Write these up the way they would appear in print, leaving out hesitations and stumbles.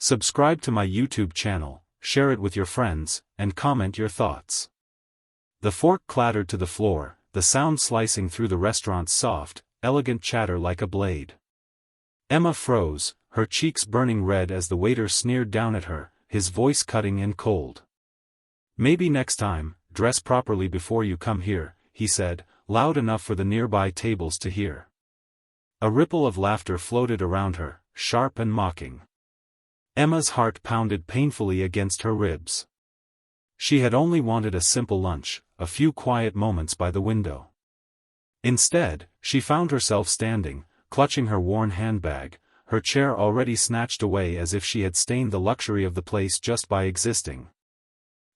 Subscribe to my YouTube channel, share it with your friends, and comment your thoughts. The fork clattered to the floor, the sound slicing through the restaurant's soft, elegant chatter like a blade. Emma froze, her cheeks burning red as the waiter sneered down at her, his voice cutting and cold. "Maybe next time, dress properly before you come here," he said, loud enough for the nearby tables to hear. A ripple of laughter floated around her, sharp and mocking. Emma's heart pounded painfully against her ribs. She had only wanted a simple lunch, a few quiet moments by the window. Instead, she found herself standing, clutching her worn handbag, her chair already snatched away as if she had stained the luxury of the place just by existing.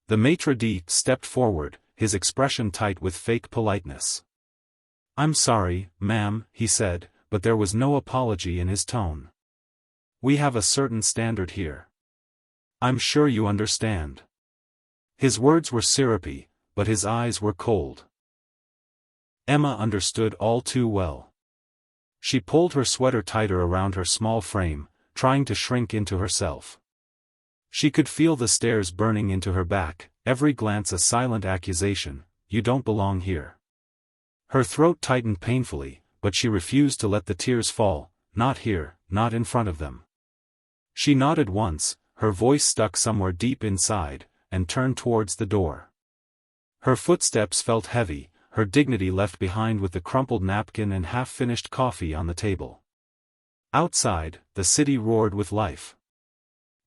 The maitre d' stepped forward, his expression tight with fake politeness. "I'm sorry, ma'am," he said, but there was no apology in his tone. "We have a certain standard here. I'm sure you understand." His words were syrupy, but his eyes were cold. Emma understood all too well. She pulled her sweater tighter around her small frame, trying to shrink into herself. She could feel the stares burning into her back, every glance a silent accusation, "You don't belong here." Her throat tightened painfully, but she refused to let the tears fall, "Not here, not in front of them." She nodded once, her voice stuck somewhere deep inside, and turned towards the door. Her footsteps felt heavy, her dignity left behind with the crumpled napkin and half-finished coffee on the table. Outside, the city roared with life.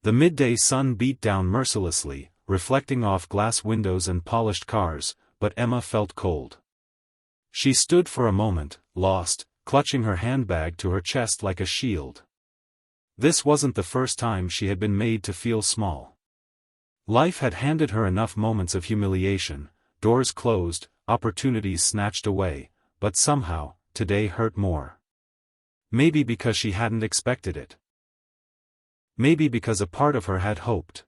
The midday sun beat down mercilessly, reflecting off glass windows and polished cars, but Emma felt cold. She stood for a moment, lost, clutching her handbag to her chest like a shield. This wasn't the first time she had been made to feel small. Life had handed her enough moments of humiliation, doors closed, opportunities snatched away, but somehow, today hurt more. Maybe because she hadn't expected it. Maybe because a part of her had hoped.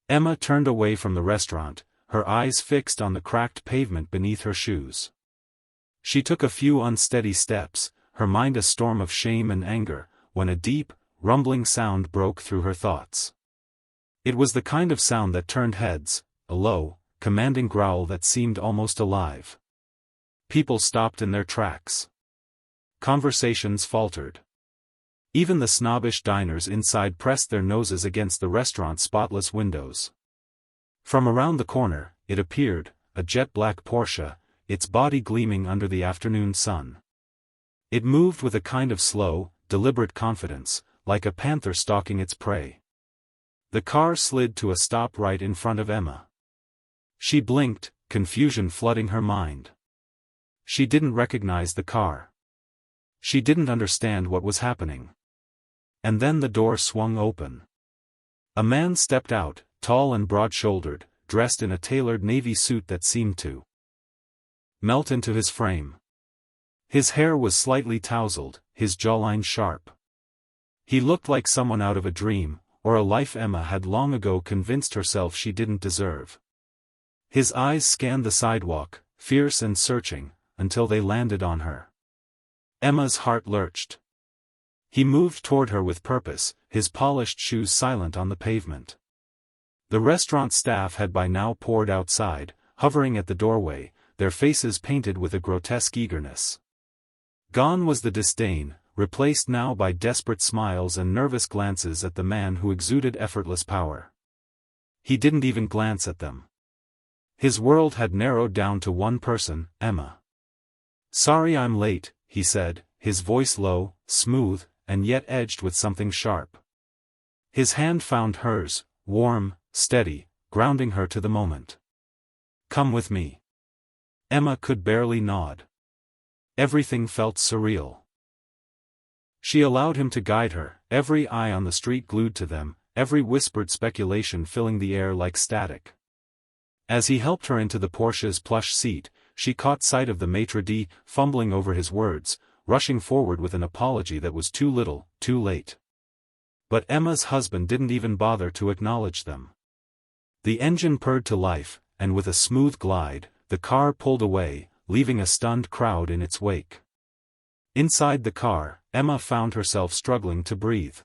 Emma turned away from the restaurant, her eyes fixed on the cracked pavement beneath her shoes. She took a few unsteady steps, her mind a storm of shame and anger, when a deep, rumbling sound broke through her thoughts. It was the kind of sound that turned heads, a low, commanding growl that seemed almost alive. People stopped in their tracks. Conversations faltered. Even the snobbish diners inside pressed their noses against the restaurant's spotless windows. From around the corner, it appeared, a jet-black Porsche, its body gleaming under the afternoon sun. It moved with a kind of slow, deliberate confidence, like a panther stalking its prey. The car slid to a stop right in front of Emma. She blinked, confusion flooding her mind. She didn't recognize the car. She didn't understand what was happening. And then the door swung open. A man stepped out, tall and broad-shouldered, dressed in a tailored navy suit that seemed to melt into his frame. His hair was slightly tousled, his jawline sharp. He looked like someone out of a dream, or a life Emma had long ago convinced herself she didn't deserve. His eyes scanned the sidewalk, fierce and searching, until they landed on her. Emma's heart lurched. He moved toward her with purpose, his polished shoes silent on the pavement. The restaurant staff had by now poured outside, hovering at the doorway, their faces painted with a grotesque eagerness. Gone was the disdain, replaced now by desperate smiles and nervous glances at the man who exuded effortless power. He didn't even glance at them. His world had narrowed down to one person, Emma. "Sorry I'm late," he said, his voice low, smooth, and yet edged with something sharp. His hand found hers, warm, steady, grounding her to the moment. "Come with me." Emma could barely nod. Everything felt surreal. She allowed him to guide her, every eye on the street glued to them, every whispered speculation filling the air like static. As he helped her into the Porsche's plush seat, she caught sight of the maitre d', fumbling over his words, rushing forward with an apology that was too little, too late. But Emma's husband didn't even bother to acknowledge them. The engine purred to life, and with a smooth glide, the car pulled away, leaving a stunned crowd in its wake. Inside the car, Emma found herself struggling to breathe.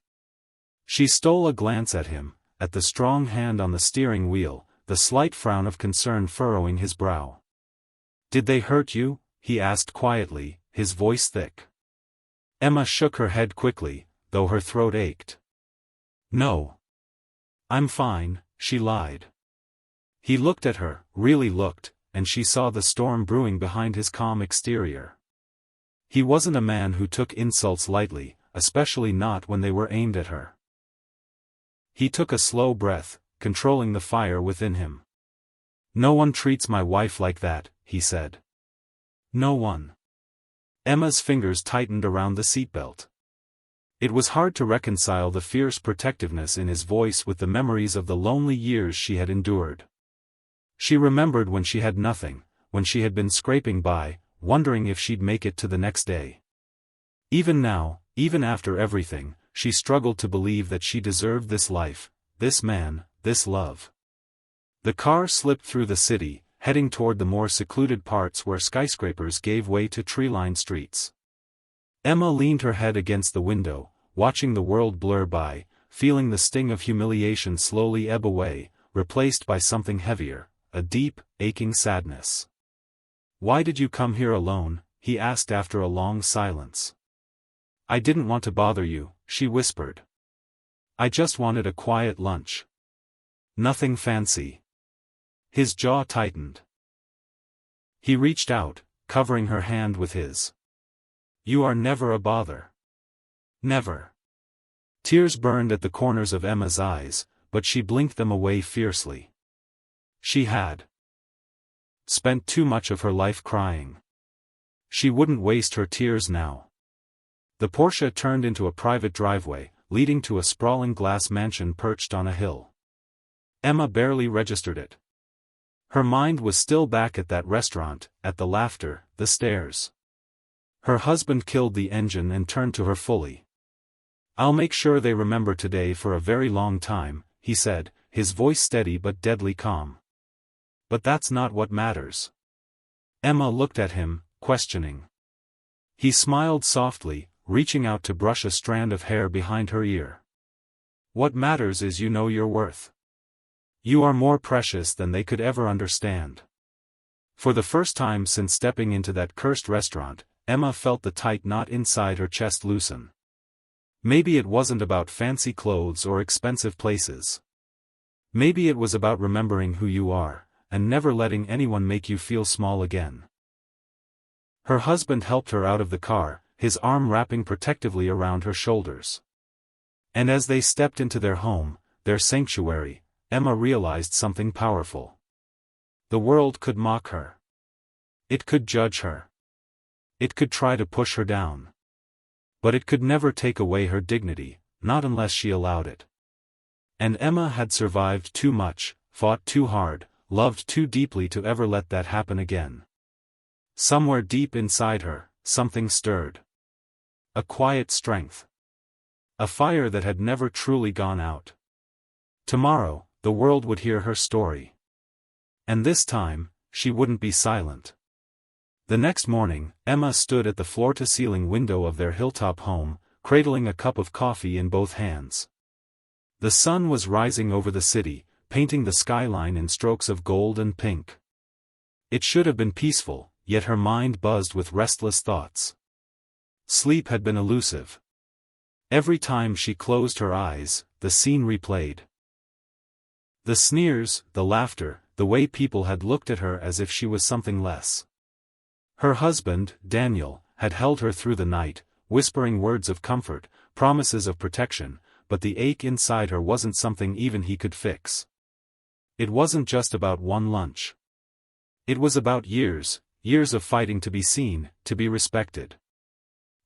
She stole a glance at him, at the strong hand on the steering wheel, the slight frown of concern furrowing his brow. "Did they hurt you?" he asked quietly, his voice thick. Emma shook her head quickly, though her throat ached. "No. I'm fine," she lied. He looked at her, really looked, and she saw the storm brewing behind his calm exterior. He wasn't a man who took insults lightly, especially not when they were aimed at her. He took a slow breath, controlling the fire within him. "No one treats my wife like that," he said. "No one." Emma's fingers tightened around the seatbelt. It was hard to reconcile the fierce protectiveness in his voice with the memories of the lonely years she had endured. She remembered when she had nothing, when she had been scraping by, wondering if she'd make it to the next day. Even now, even after everything, she struggled to believe that she deserved this life, this man, this love. The car slipped through the city, heading toward the more secluded parts where skyscrapers gave way to tree-lined streets. Emma leaned her head against the window, watching the world blur by, feeling the sting of humiliation slowly ebb away, replaced by something heavier, a deep, aching sadness. "Why did you come here alone?" he asked after a long silence. "I didn't want to bother you," she whispered. "I just wanted a quiet lunch. Nothing fancy." His jaw tightened. He reached out, covering her hand with his. "You are never a bother. Never." Tears burned at the corners of Emma's eyes, but she blinked them away fiercely. She had spent too much of her life crying. She wouldn't waste her tears now. The Porsche turned into a private driveway, leading to a sprawling glass mansion perched on a hill. Emma barely registered it. Her mind was still back at that restaurant, at the laughter, the stares. Her husband killed the engine and turned to her fully. "I'll make sure they remember today for a very long time," he said, his voice steady but deadly calm. "But that's not what matters." Emma looked at him, questioning. He smiled softly, reaching out to brush a strand of hair behind her ear. "What matters is you know your worth. You are more precious than they could ever understand." For the first time since stepping into that cursed restaurant, Emma felt the tight knot inside her chest loosen. Maybe it wasn't about fancy clothes or expensive places. Maybe it was about remembering who you are, and never letting anyone make you feel small again. Her husband helped her out of the car, his arm wrapping protectively around her shoulders. And as they stepped into their home, their sanctuary, Emma realized something powerful. The world could mock her. It could judge her. It could try to push her down. But it could never take away her dignity, not unless she allowed it. And Emma had survived too much, fought too hard, loved too deeply to ever let that happen again. Somewhere deep inside her, something stirred. A quiet strength. A fire that had never truly gone out. Tomorrow, the world would hear her story. And this time, she wouldn't be silent. The next morning, Emma stood at the floor-to-ceiling window of their hilltop home, cradling a cup of coffee in both hands. The sun was rising over the city, painting the skyline in strokes of gold and pink. It should have been peaceful, yet her mind buzzed with restless thoughts. Sleep had been elusive. Every time she closed her eyes, the scene replayed. The sneers, the laughter, the way people had looked at her as if she was something less. Her husband, Daniel, had held her through the night, whispering words of comfort, promises of protection, but the ache inside her wasn't something even he could fix. It wasn't just about one lunch. It was about years, years of fighting to be seen, to be respected.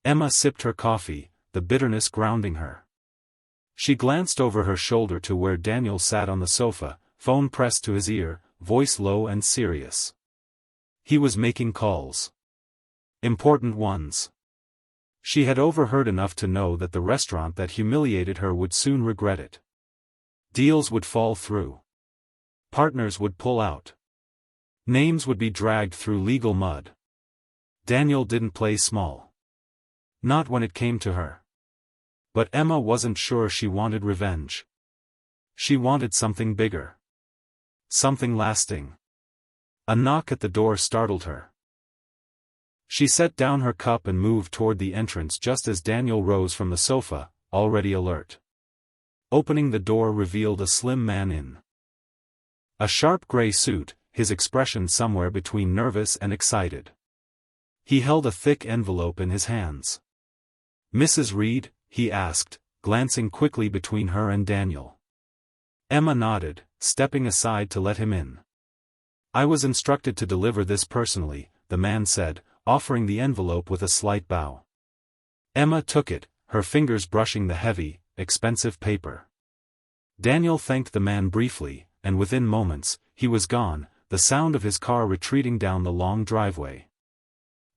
Emma sipped her coffee, the bitterness grounding her. She glanced over her shoulder to where Daniel sat on the sofa, phone pressed to his ear, voice low and serious. He was making calls. Important ones. She had overheard enough to know that the restaurant that humiliated her would soon regret it. Deals would fall through. Partners would pull out. Names would be dragged through legal mud. Daniel didn't play small. Not when it came to her. But Emma wasn't sure she wanted revenge. She wanted something bigger. Something lasting. A knock at the door startled her. She set down her cup and moved toward the entrance just as Daniel rose from the sofa, already alert. Opening the door revealed a slim man in a sharp gray suit, his expression somewhere between nervous and excited. He held a thick envelope in his hands. "Mrs. Reed?" he asked, glancing quickly between her and Daniel. Emma nodded, stepping aside to let him in. "I was instructed to deliver this personally," the man said, offering the envelope with a slight bow. Emma took it, her fingers brushing the heavy, expensive paper. Daniel thanked the man briefly, and within moments, he was gone, the sound of his car retreating down the long driveway.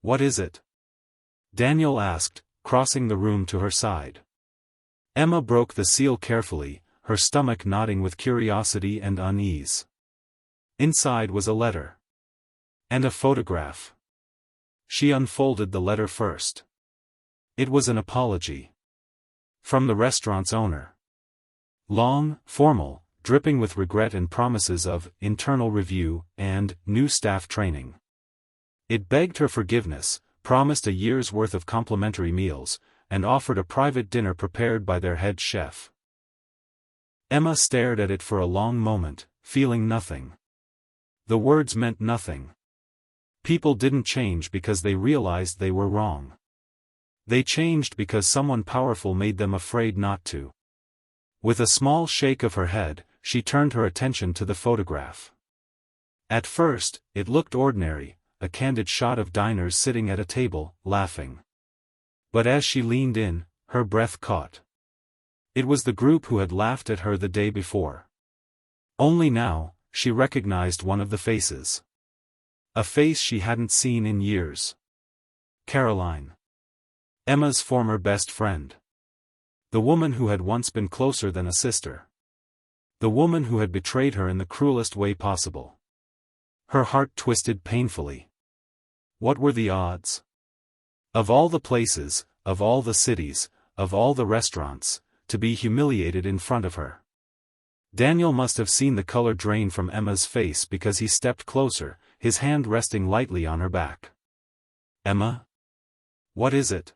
"What is it?" Daniel asked, crossing the room to her side. Emma broke the seal carefully, her stomach knotting with curiosity and unease. Inside was a letter. And a photograph. She unfolded the letter first. It was an apology. From the restaurant's owner. Long, formal, dripping with regret and promises of internal review and new staff training. It begged her forgiveness, promised a year's worth of complimentary meals, and offered a private dinner prepared by their head chef. Emma stared at it for a long moment, feeling nothing. The words meant nothing. People didn't change because they realized they were wrong. They changed because someone powerful made them afraid not to. With a small shake of her head, she turned her attention to the photograph. At first, it looked ordinary, a candid shot of diners sitting at a table, laughing. But as she leaned in, her breath caught. It was the group who had laughed at her the day before. Only now, she recognized one of the faces. A face she hadn't seen in years. Caroline. Emma's former best friend. The woman who had once been closer than a sister. The woman who had betrayed her in the cruelest way possible. Her heart twisted painfully. What were the odds? Of all the places, of all the cities, of all the restaurants, to be humiliated in front of her. Daniel must have seen the color drain from Emma's face because he stepped closer, his hand resting lightly on her back. "Emma? What is it?"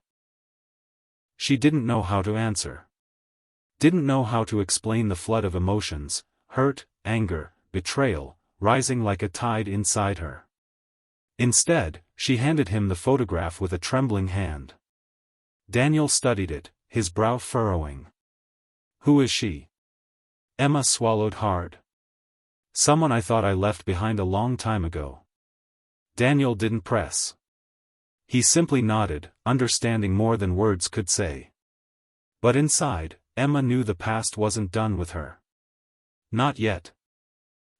She didn't know how to answer. Didn't know how to explain the flood of emotions, hurt, anger, betrayal, rising like a tide inside her. Instead, she handed him the photograph with a trembling hand. Daniel studied it, his brow furrowing. "Who is she?" Emma swallowed hard. "Someone I thought I left behind a long time ago." Daniel didn't press. He simply nodded, understanding more than words could say. But inside, Emma knew the past wasn't done with her. Not yet.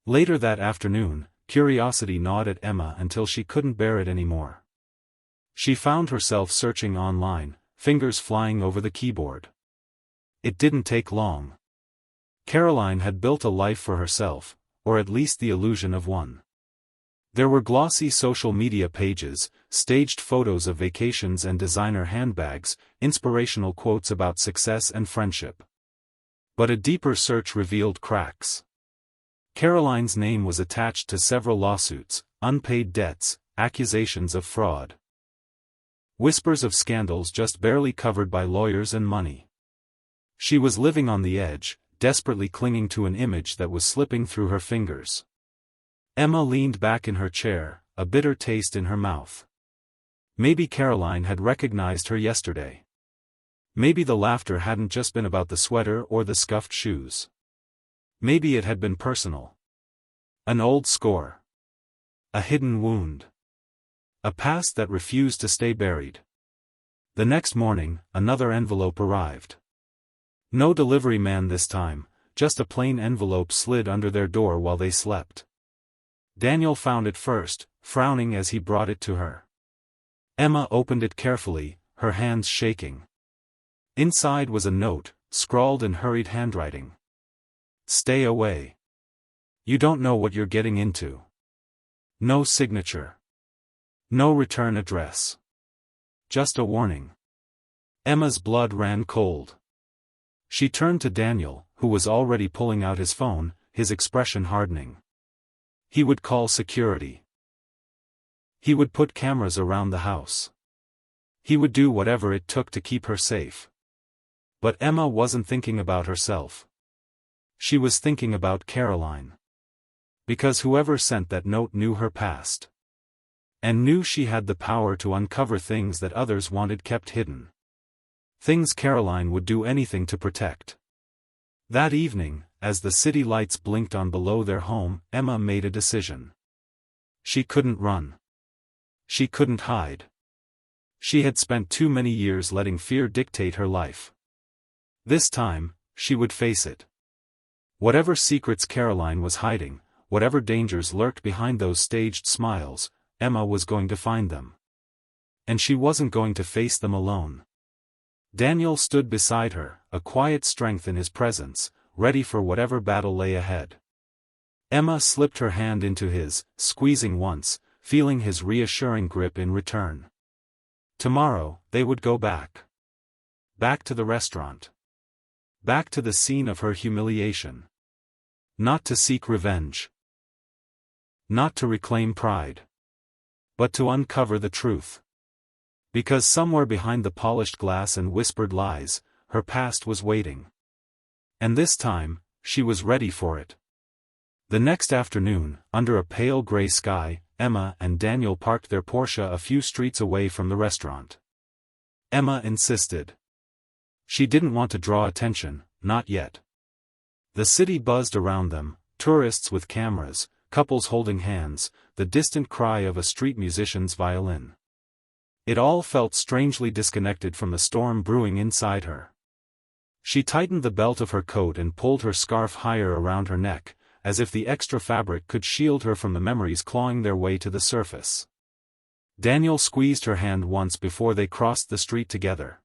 Later that afternoon, curiosity gnawed at Emma until she couldn't bear it anymore. She found herself searching online, fingers flying over the keyboard. It didn't take long. Caroline had built a life for herself, or at least the illusion of one. There were glossy social media pages, staged photos of vacations and designer handbags, inspirational quotes about success and friendship. But a deeper search revealed cracks. Caroline's name was attached to several lawsuits, unpaid debts, accusations of fraud. Whispers of scandals just barely covered by lawyers and money. She was living on the edge, desperately clinging to an image that was slipping through her fingers. Emma leaned back in her chair, a bitter taste in her mouth. Maybe Caroline had recognized her yesterday. Maybe the laughter hadn't just been about the sweater or the scuffed shoes. Maybe it had been personal. An old score. A hidden wound. A past that refused to stay buried. The next morning, another envelope arrived. No delivery man this time, just a plain envelope slid under their door while they slept. Daniel found it first, frowning as he brought it to her. Emma opened it carefully, her hands shaking. Inside was a note, scrawled in hurried handwriting. "Stay away. You don't know what you're getting into." No signature. No return address. Just a warning. Emma's blood ran cold. She turned to Daniel, who was already pulling out his phone, his expression hardening. He would call security. He would put cameras around the house. He would do whatever it took to keep her safe. But Emma wasn't thinking about herself. She was thinking about Caroline. Because whoever sent that note knew her past. And knew she had the power to uncover things that others wanted kept hidden. Things Caroline would do anything to protect. That evening, as the city lights blinked on below their home, Emma made a decision. She couldn't run. She couldn't hide. She had spent too many years letting fear dictate her life. This time, she would face it. Whatever secrets Caroline was hiding, whatever dangers lurked behind those staged smiles, Emma was going to find them. And she wasn't going to face them alone. Daniel stood beside her, a quiet strength in his presence, ready for whatever battle lay ahead. Emma slipped her hand into his, squeezing once, feeling his reassuring grip in return. Tomorrow, they would go back. Back to the restaurant. Back to the scene of her humiliation. Not to seek revenge. Not to reclaim pride. But to uncover the truth. Because somewhere behind the polished glass and whispered lies, her past was waiting. And this time, she was ready for it. The next afternoon, under a pale gray sky, Emma and Daniel parked their Porsche a few streets away from the restaurant. Emma insisted. She didn't want to draw attention, not yet. The city buzzed around them, tourists with cameras, couples holding hands, the distant cry of a street musician's violin. It all felt strangely disconnected from the storm brewing inside her. She tightened the belt of her coat and pulled her scarf higher around her neck, as if the extra fabric could shield her from the memories clawing their way to the surface. Daniel squeezed her hand once before they crossed the street together.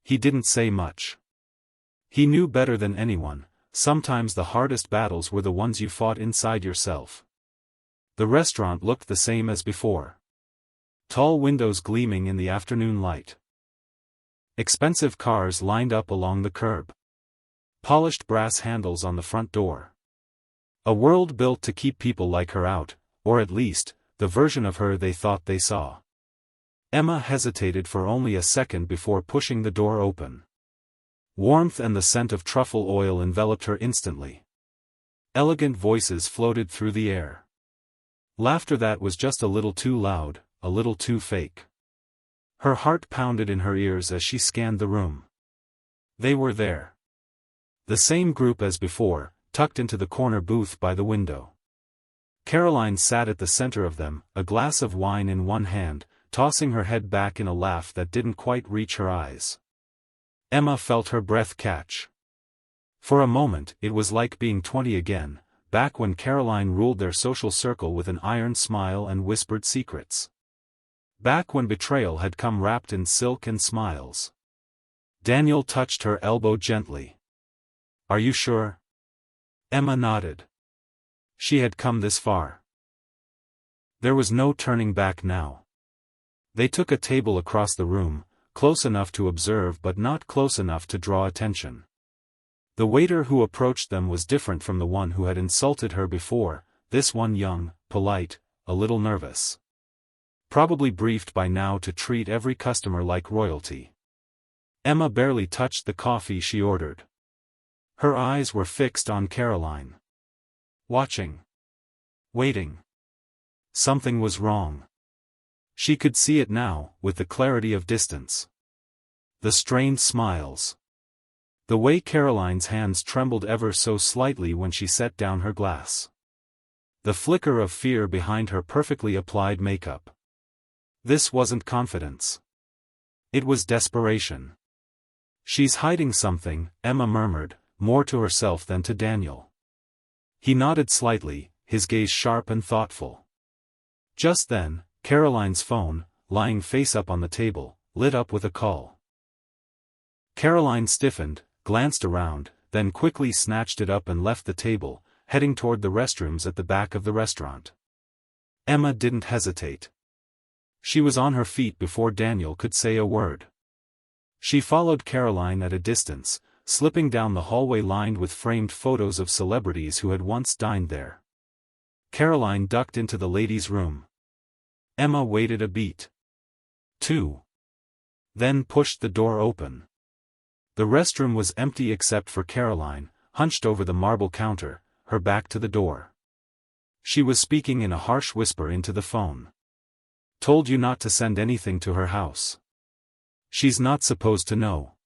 He didn't say much. He knew better than anyone, sometimes the hardest battles were the ones you fought inside yourself. The restaurant looked the same as before. Tall windows gleaming in the afternoon light. Expensive cars lined up along the curb. Polished brass handles on the front door. A world built to keep people like her out, or at least, the version of her they thought they saw. Emma hesitated for only a second before pushing the door open. Warmth and the scent of truffle oil enveloped her instantly. Elegant voices floated through the air. Laughter that was just a little too loud, a little too fake. Her heart pounded in her ears as she scanned the room. They were there. The same group as before, tucked into the corner booth by the window. Caroline sat at the center of them, a glass of wine in one hand, tossing her head back in a laugh that didn't quite reach her eyes. Emma felt her breath catch. For a moment it was like being 20 again, back when Caroline ruled their social circle with an iron smile and whispered secrets. Back when betrayal had come wrapped in silk and smiles. Daniel touched her elbow gently. "Are you sure?" Emma nodded. She had come this far. There was no turning back now. They took a table across the room, close enough to observe but not close enough to draw attention. The waiter who approached them was different from the one who had insulted her before, this one young, polite, a little nervous. Probably briefed by now to treat every customer like royalty. Emma barely touched the coffee she ordered. Her eyes were fixed on Caroline. Watching. Waiting. Something was wrong. She could see it now, with the clarity of distance. The strained smiles. The way Caroline's hands trembled ever so slightly when she set down her glass. The flicker of fear behind her perfectly applied makeup. This wasn't confidence. It was desperation. "She's hiding something," Emma murmured, more to herself than to Daniel. He nodded slightly, his gaze sharp and thoughtful. Just then, Caroline's phone, lying face up on the table, lit up with a call. Caroline stiffened, glanced around, then quickly snatched it up and left the table, heading toward the restrooms at the back of the restaurant. Emma didn't hesitate. She was on her feet before Daniel could say a word. She followed Caroline at a distance, slipping down the hallway lined with framed photos of celebrities who had once dined there. Caroline ducked into the ladies' room. Emma waited a beat. 2. Then pushed the door open. The restroom was empty except for Caroline, hunched over the marble counter, her back to the door. She was speaking in a harsh whisper into the phone. "Told you not to send anything to her house. She's not supposed to know."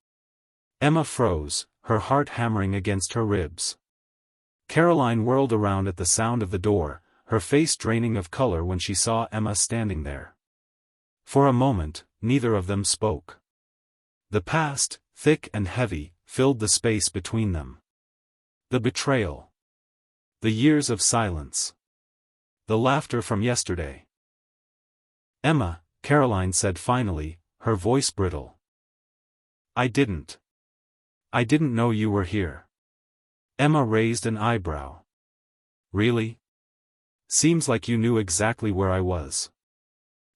Emma froze, her heart hammering against her ribs. Caroline whirled around at the sound of the door, her face draining of color when she saw Emma standing there. For a moment, neither of them spoke. The past, thick and heavy, filled the space between them. The betrayal. The years of silence. The laughter from yesterday. "Emma," Caroline said finally, her voice brittle. I didn't know you were here." Emma raised an eyebrow. "Really? Seems like you knew exactly where I was."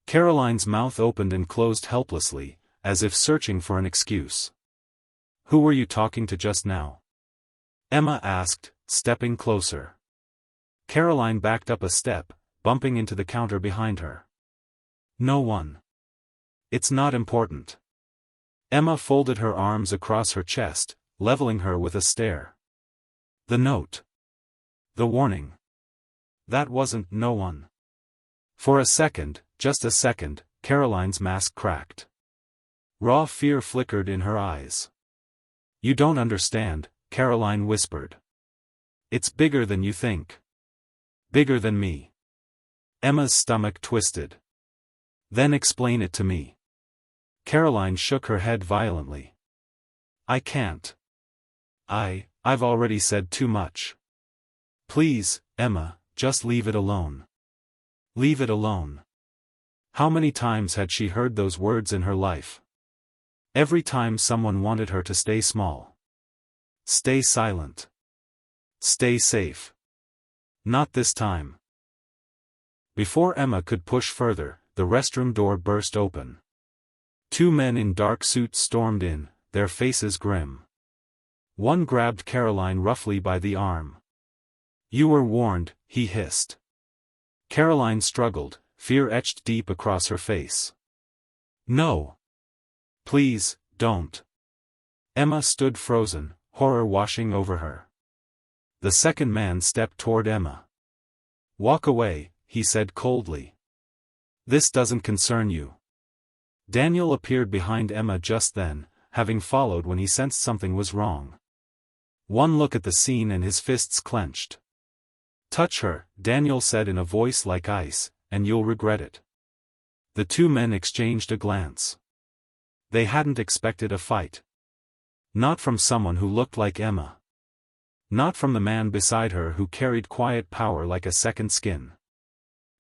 Caroline's mouth opened and closed helplessly, as if searching for an excuse. "Who were you talking to just now?" Emma asked, stepping closer. Caroline backed up a step, bumping into the counter behind her. "No one. It's not important." Emma folded her arms across her chest, leveling her with a stare. "The note. The warning. That wasn't no one." For a second, just a second, Caroline's mask cracked. Raw fear flickered in her eyes. "You don't understand," Caroline whispered. "It's bigger than you think. Bigger than me." Emma's stomach twisted. "Then explain it to me." Caroline shook her head violently. "I can't. I've already said too much. Please, Emma, just leave it alone. Leave it alone." How many times had she heard those words in her life? Every time someone wanted her to stay small. Stay silent. Stay safe. Not this time. Before Emma could push further, the restroom door burst open. 2 men in dark suits stormed in, their faces grim. One grabbed Caroline roughly by the arm. "You were warned," he hissed. Caroline struggled, fear etched deep across her face. "No. Please, don't." Emma stood frozen, horror washing over her. The second man stepped toward Emma. "Walk away," he said coldly. "This doesn't concern you." Daniel appeared behind Emma just then, having followed when he sensed something was wrong. One look at the scene and his fists clenched. "Touch her," Daniel said in a voice like ice, "and you'll regret it." The 2 men exchanged a glance. They hadn't expected a fight. Not from someone who looked like Emma. Not from the man beside her who carried quiet power like a second skin.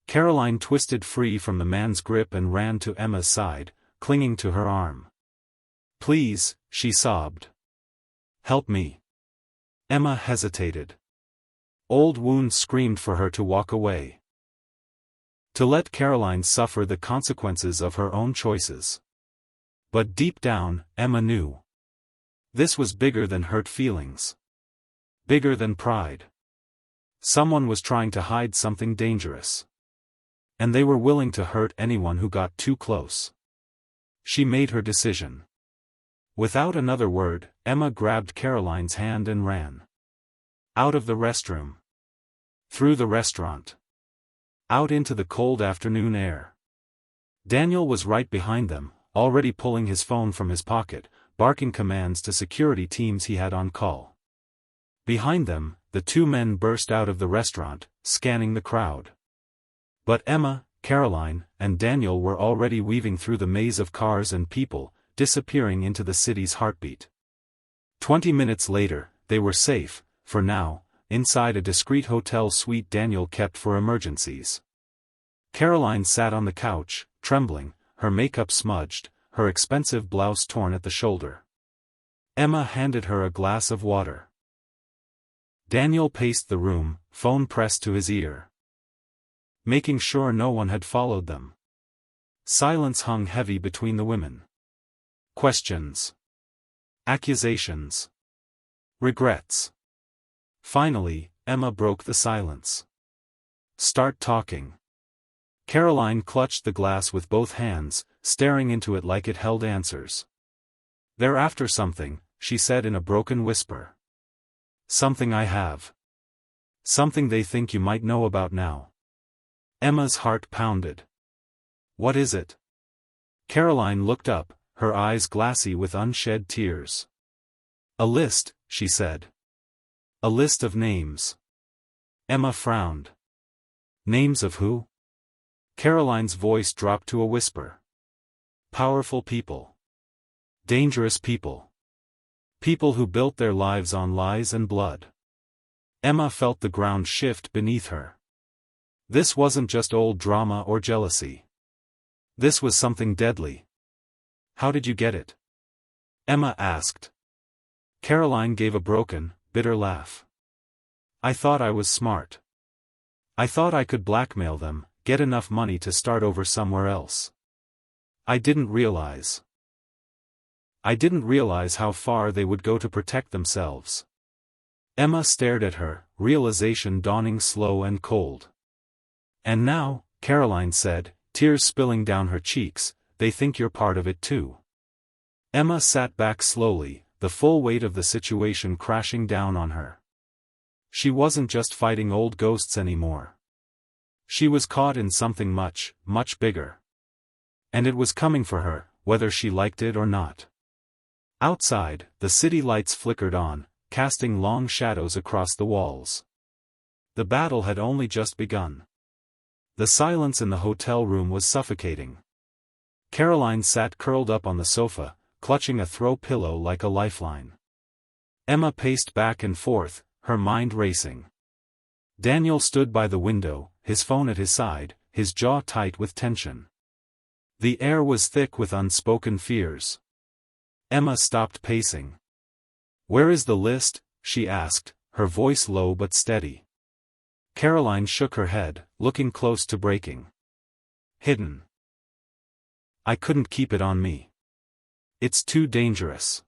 Caroline twisted free from the man's grip and ran to Emma's side, clinging to her arm. "Please," she sobbed. "Help me." Emma hesitated. Old wounds screamed for her to walk away. To let Caroline suffer the consequences of her own choices. But deep down, Emma knew. This was bigger than hurt feelings. Bigger than pride. Someone was trying to hide something dangerous. And they were willing to hurt anyone who got too close. She made her decision. Without another word, Emma grabbed Caroline's hand and ran. Out of the restroom. Through the restaurant. Out into the cold afternoon air. Daniel was right behind them, already pulling his phone from his pocket, barking commands to security teams he had on call. Behind them, the 2 men burst out of the restaurant, scanning the crowd. But Emma, Caroline, and Daniel were already weaving through the maze of cars and people, disappearing into the city's heartbeat. 20 minutes later, they were safe, for now, inside a discreet hotel suite Daniel kept for emergencies. Caroline sat on the couch, trembling, her makeup smudged, her expensive blouse torn at the shoulder. Emma handed her a glass of water. Daniel paced the room, phone pressed to his ear. Making sure no one had followed them. Silence hung heavy between the women. Questions. Accusations. Regrets. Finally, Emma broke the silence. Start talking. Caroline clutched the glass with both hands, staring into it like it held answers. They're after something, she said in a broken whisper. Something I have. Something they think you might know about now. Emma's heart pounded. What is it? Caroline looked up, her eyes glassy with unshed tears. A list, she said. A list of names. Emma frowned. Names of who? Caroline's voice dropped to a whisper. Powerful people. Dangerous people. People who built their lives on lies and blood. Emma felt the ground shift beneath her. This wasn't just old drama or jealousy. This was something deadly. How did you get it? Emma asked. Caroline gave a broken, bitter laugh. I thought I was smart. I thought I could blackmail them, get enough money to start over somewhere else. I didn't realize how far they would go to protect themselves. Emma stared at her, realization dawning slow and cold. And now, Caroline said, tears spilling down her cheeks, they think you're part of it too. Emma sat back slowly, the full weight of the situation crashing down on her. She wasn't just fighting old ghosts anymore. She was caught in something much, much bigger. And it was coming for her, whether she liked it or not. Outside, the city lights flickered on, casting long shadows across the walls. The battle had only just begun. The silence in the hotel room was suffocating. Caroline sat curled up on the sofa, clutching a throw pillow like a lifeline. Emma paced back and forth, her mind racing. Daniel stood by the window, his phone at his side, his jaw tight with tension. The air was thick with unspoken fears. Emma stopped pacing. Where is the list? She asked, her voice low but steady. Caroline shook her head, looking close to breaking. Hidden. I couldn't keep it on me. It's too dangerous.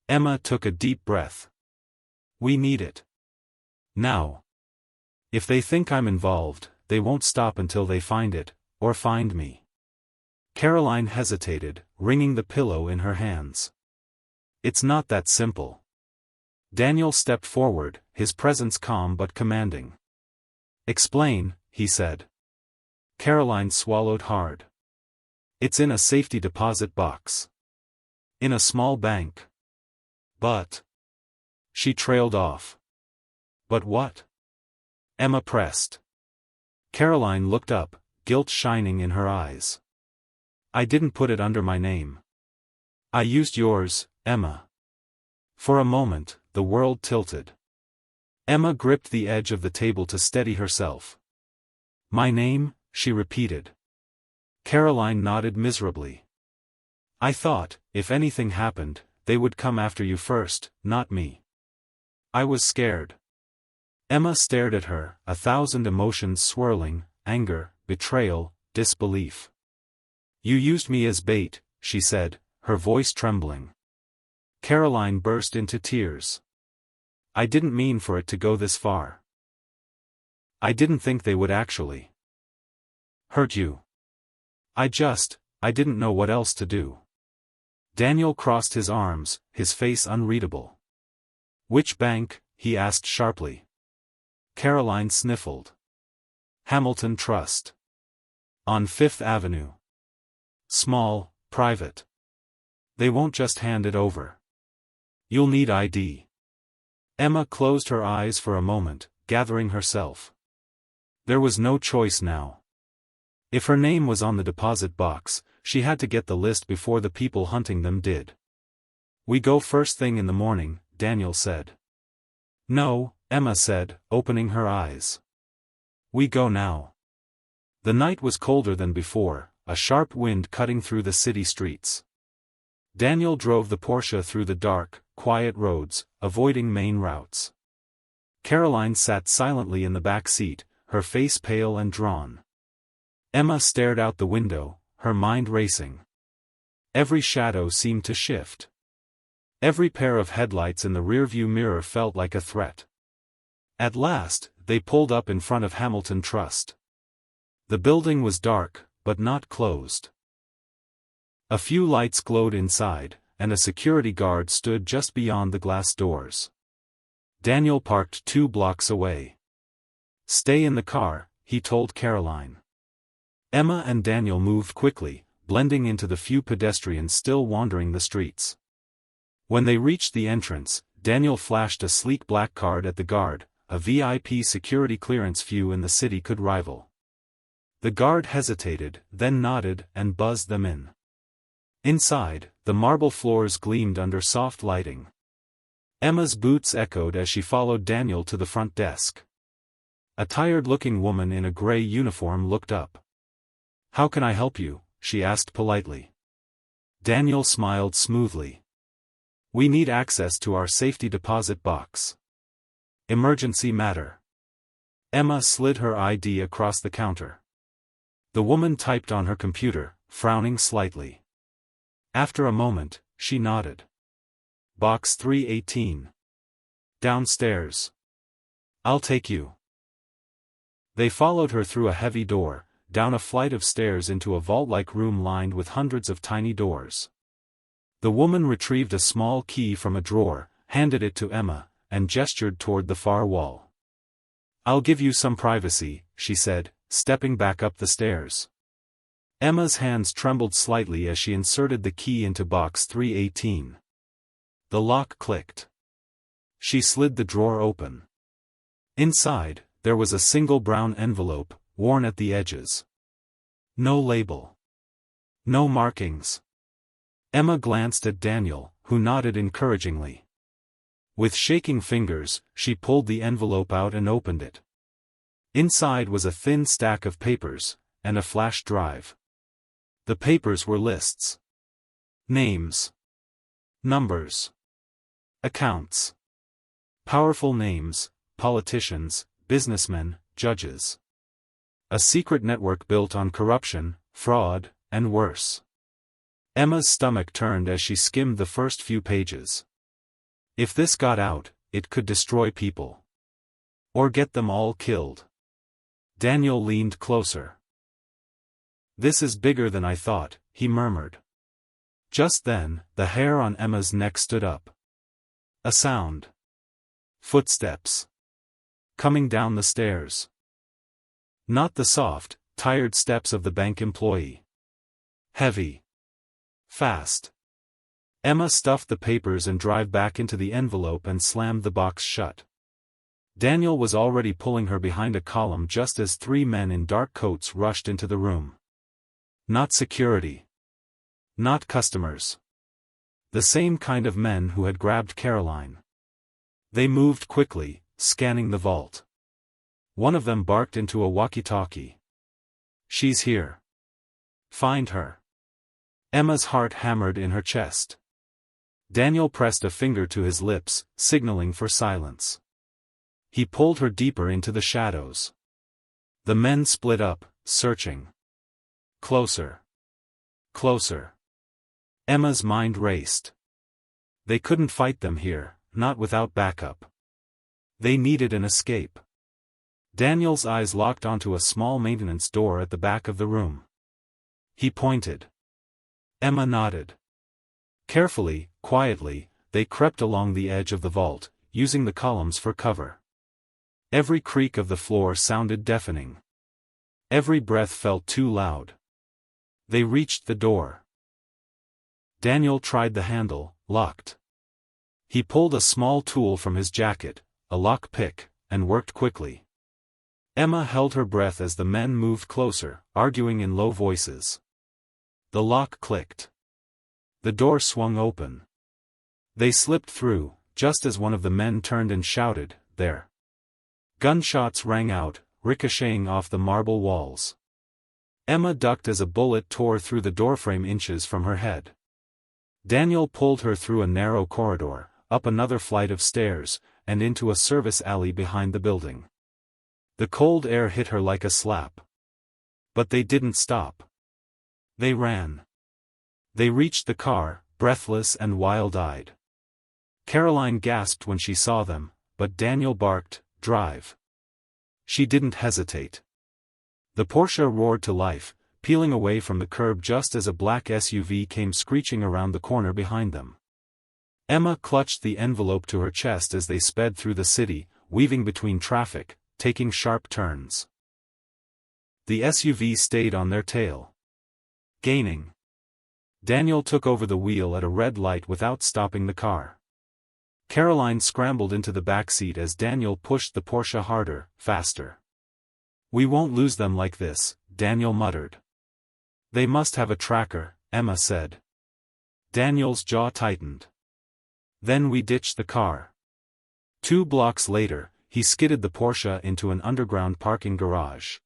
Emma took a deep breath. We need it. Now. If they think I'm involved, they won't stop until they find it, or find me. Caroline hesitated, wringing the pillow in her hands. It's not that simple. Daniel stepped forward, his presence calm but commanding. Explain, he said. Caroline swallowed hard. It's in a safety deposit box. In a small bank. But. She trailed off. But what? Emma pressed. Caroline looked up, guilt shining in her eyes. I didn't put it under my name. I used yours, Emma. For a moment, the world tilted. Emma gripped the edge of the table to steady herself. My name, she repeated. Caroline nodded miserably. I thought, if anything happened, they would come after you first, not me. I was scared. Emma stared at her, 1,000 emotions swirling, anger, betrayal, disbelief. You used me as bait, she said, her voice trembling. Caroline burst into tears. I didn't mean for it to go this far. I didn't think they would actually hurt you. I didn't know what else to do. Daniel crossed his arms, his face unreadable. Which bank? He asked sharply. Caroline sniffled. Hamilton Trust. On Fifth Avenue. Small, private. They won't just hand it over. You'll need ID. Emma closed her eyes for a moment, gathering herself. There was no choice now. If her name was on the deposit box, she had to get the list before the people hunting them did. We go first thing in the morning, Daniel said. No, Emma said, opening her eyes. We go now. The night was colder than before, a sharp wind cutting through the city streets. Daniel drove the Porsche through the dark, quiet roads, avoiding main routes. Caroline sat silently in the back seat, her face pale and drawn. Emma stared out the window, her mind racing. Every shadow seemed to shift. Every pair of headlights in the rearview mirror felt like a threat. At last, they pulled up in front of Hamilton Trust. The building was dark, but not closed. A few lights glowed inside, and a security guard stood just beyond the glass doors. Daniel parked 2 blocks away. "Stay in the car," he told Caroline. Emma and Daniel moved quickly, blending into the few pedestrians still wandering the streets. When they reached the entrance, Daniel flashed a sleek black card at the guard, a VIP security clearance few in the city could rival. The guard hesitated, then nodded and buzzed them in. Inside, the marble floors gleamed under soft lighting. Emma's boots echoed as she followed Daniel to the front desk. A tired-looking woman in a gray uniform looked up. "How can I help you?" she asked politely. Daniel smiled smoothly. "We need access to our safety deposit box. Emergency matter." Emma slid her ID across the counter. The woman typed on her computer, frowning slightly. After a moment, she nodded. "Box 318. Downstairs. I'll take you." They followed her through a heavy door, down a flight of stairs into a vault-like room lined with hundreds of tiny doors. The woman retrieved a small key from a drawer, handed it to Emma, and gestured toward the far wall. "I'll give you some privacy," she said, stepping back up the stairs. Emma's hands trembled slightly as she inserted the key into box 318. The lock clicked. She slid the drawer open. Inside, there was a single brown envelope, worn at the edges. No label. No markings. Emma glanced at Daniel, who nodded encouragingly. With shaking fingers, she pulled the envelope out and opened it. Inside was a thin stack of papers, and a flash drive. The papers were lists. Names. Numbers. Accounts. Powerful names, politicians, businessmen, judges. A secret network built on corruption, fraud, and worse. Emma's stomach turned as she skimmed the first few pages. If this got out, it could destroy people. Or get them all killed. Daniel leaned closer. "This is bigger than I thought," he murmured. Just then, the hair on Emma's neck stood up. A sound. Footsteps. Coming down the stairs. Not the soft, tired steps of the bank employee. Heavy. Fast. Emma stuffed the papers and drive back into the envelope and slammed the box shut. Daniel was already pulling her behind a column just as 3 men in dark coats rushed into the room. Not security. Not customers. The same kind of men who had grabbed Caroline. They moved quickly, scanning the vault. One of them barked into a walkie-talkie. "She's here. Find her." Emma's heart hammered in her chest. Daniel pressed a finger to his lips, signaling for silence. He pulled her deeper into the shadows. The men split up, searching. Closer. Closer. Emma's mind raced. They couldn't fight them here, not without backup. They needed an escape. Daniel's eyes locked onto a small maintenance door at the back of the room. He pointed. Emma nodded. Carefully, quietly, they crept along the edge of the vault, using the columns for cover. Every creak of the floor sounded deafening. Every breath felt too loud. They reached the door. Daniel tried the handle, locked. He pulled a small tool from his jacket, a lock pick, and worked quickly. Emma held her breath as the men moved closer, arguing in low voices. The lock clicked. The door swung open. They slipped through, just as one of the men turned and shouted, "There!" Gunshots rang out, ricocheting off the marble walls. Emma ducked as a bullet tore through the doorframe inches from her head. Daniel pulled her through a narrow corridor, up another flight of stairs, and into a service alley behind the building. The cold air hit her like a slap. But they didn't stop. They ran. They reached the car, breathless and wild-eyed. Caroline gasped when she saw them, but Daniel barked, "Drive." She didn't hesitate. The Porsche roared to life, peeling away from the curb just as a black SUV came screeching around the corner behind them. Emma clutched the envelope to her chest as they sped through the city, weaving between traffic, taking sharp turns. The SUV stayed on their tail. Gaining. Daniel took over the wheel at a red light without stopping the car. Caroline scrambled into the back seat as Daniel pushed the Porsche harder, faster. "We won't lose them like this," Daniel muttered. "They must have a tracker," Emma said. Daniel's jaw tightened. "Then we ditched the car." 2 blocks later, he skidded the Porsche into an underground parking garage.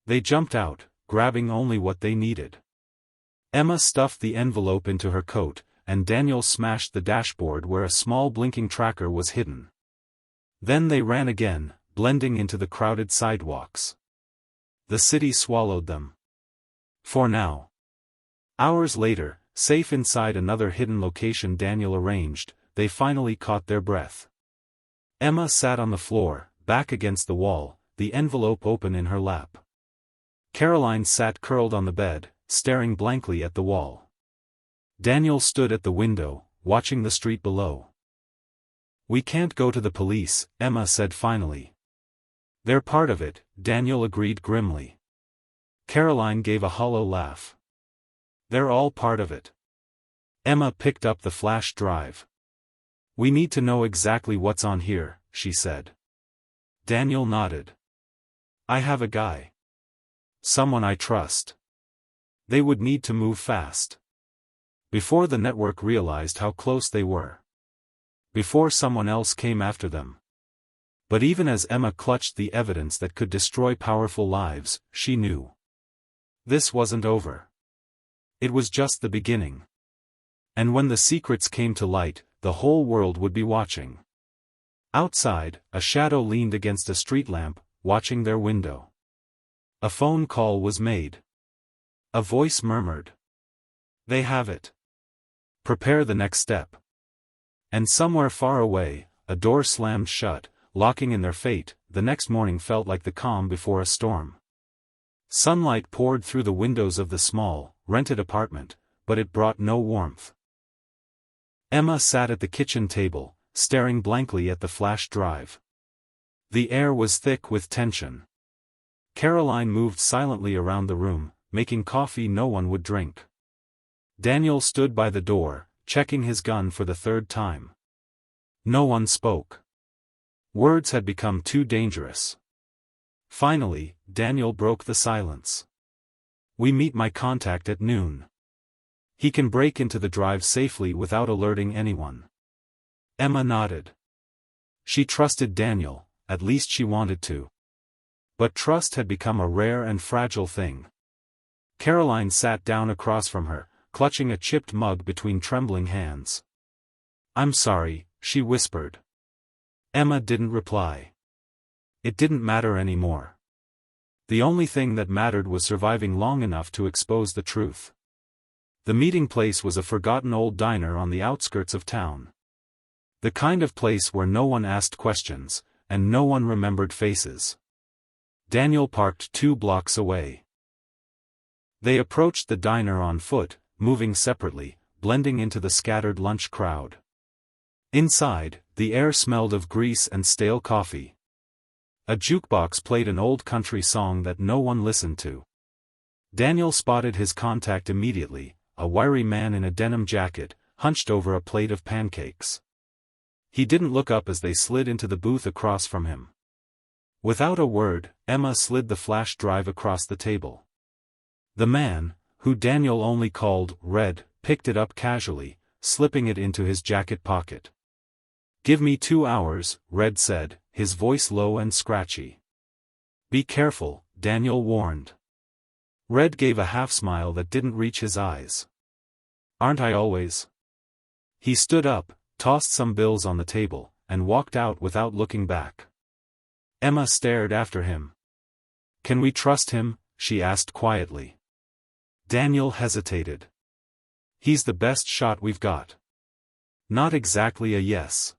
They jumped out, grabbing only what they needed. Emma stuffed the envelope into her coat, and Daniel smashed the dashboard where a small blinking tracker was hidden. Then they ran again, blending into the crowded sidewalks. The city swallowed them. For now. Hours later, safe inside another hidden location Daniel arranged, they finally caught their breath. Emma sat on the floor, back against the wall, the envelope open in her lap. Caroline sat curled on the bed, staring blankly at the wall. Daniel stood at the window, watching the street below. "We can't go to the police," Emma said finally. "They're part of it," Daniel agreed grimly. Caroline gave a hollow laugh. "They're all part of it." Emma picked up the flash drive. "We need to know exactly what's on here," she said. Daniel nodded. "I have a guy. Someone I trust." They would need to move fast. Before the network realized how close they were. Before someone else came after them. But even as Emma clutched the evidence that could destroy powerful lives, she knew. This wasn't over. It was just the beginning. And when the secrets came to light, the whole world would be watching. Outside, a shadow leaned against a street lamp, watching their window. A phone call was made. A voice murmured. "They have it. Prepare the next step." And somewhere far away, a door slammed shut, locking in their fate. The next morning felt like the calm before a storm. Sunlight poured through the windows of the small, rented apartment, but it brought no warmth. Emma sat at the kitchen table, staring blankly at the flash drive. The air was thick with tension. Caroline moved silently around the room, making coffee no one would drink. Daniel stood by the door, checking his gun for the 3rd time. No one spoke. Words had become too dangerous. Finally, Daniel broke the silence. "We meet my contact at noon. He can break into the drive safely without alerting anyone." Emma nodded. She trusted Daniel, at least she wanted to. But trust had become a rare and fragile thing. Caroline sat down across from her, clutching a chipped mug between trembling hands. "I'm sorry," she whispered. Emma didn't reply. It didn't matter anymore. The only thing that mattered was surviving long enough to expose the truth. The meeting place was a forgotten old diner on the outskirts of town. The kind of place where no one asked questions, and no one remembered faces. Daniel parked 2 blocks away. They approached the diner on foot, moving separately, blending into the scattered lunch crowd. Inside, the air smelled of grease and stale coffee. A jukebox played an old country song that no one listened to. Daniel spotted his contact immediately, a wiry man in a denim jacket, hunched over a plate of pancakes. He didn't look up as they slid into the booth across from him. Without a word, Emma slid the flash drive across the table. The man, who Daniel only called Red, picked it up casually, slipping it into his jacket pocket. "Give me 2 hours," Red said, his voice low and scratchy. "Be careful," Daniel warned. Red gave a half-smile that didn't reach his eyes. "Aren't I always?" He stood up, tossed some bills on the table, and walked out without looking back. Emma stared after him. "Can we trust him?" she asked quietly. Daniel hesitated. "He's the best shot we've got." Not exactly a yes.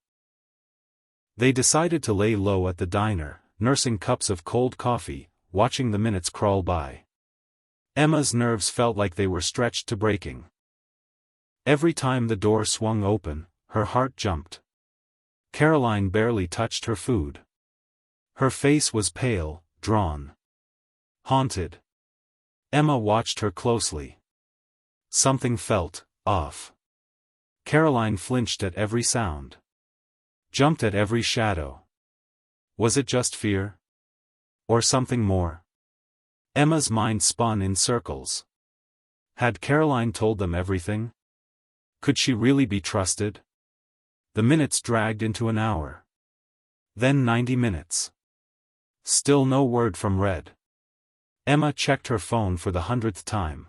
They decided to lay low at the diner, nursing cups of cold coffee, watching the minutes crawl by. Emma's nerves felt like they were stretched to breaking. Every time the door swung open, her heart jumped. Caroline barely touched her food. Her face was pale, drawn. Haunted. Emma watched her closely. Something felt off. Caroline flinched at every sound. Jumped at every shadow. Was it just fear? Or something more? Emma's mind spun in circles. Had Caroline told them everything? Could she really be trusted? The minutes dragged into an hour. Then 90 minutes. Still no word from Red. Emma checked her phone for the 100th time.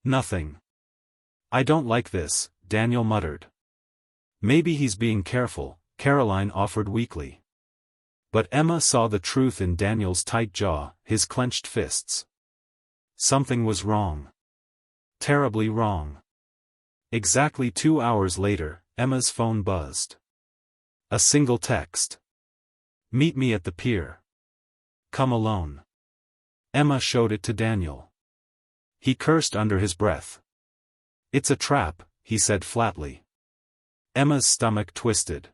Nothing. I don't like this, Daniel muttered. Maybe he's being careful, Caroline offered weakly. But Emma saw the truth in Daniel's tight jaw, his clenched fists. Something was wrong. Terribly wrong. Exactly 2 hours later, Emma's phone buzzed. A single text. Meet me at the pier. Come alone. Emma showed it to Daniel. He cursed under his breath. It's a trap, he said flatly. Emma's stomach twisted.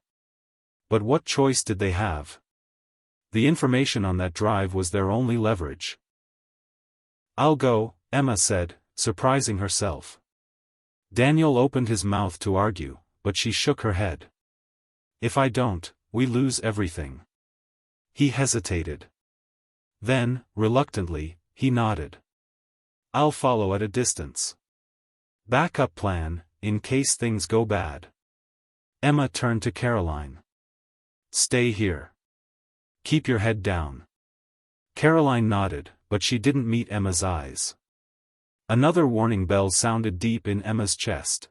But what choice did they have? The information on that drive was their only leverage. I'll go, Emma said, surprising herself. Daniel opened his mouth to argue, but she shook her head. If I don't, we lose everything. He hesitated. Then, reluctantly, he nodded. I'll follow at a distance. Backup plan, in case things go bad. Emma turned to Caroline. Stay here. Keep your head down. Caroline nodded, but she didn't meet Emma's eyes. Another warning bell sounded deep in Emma's chest.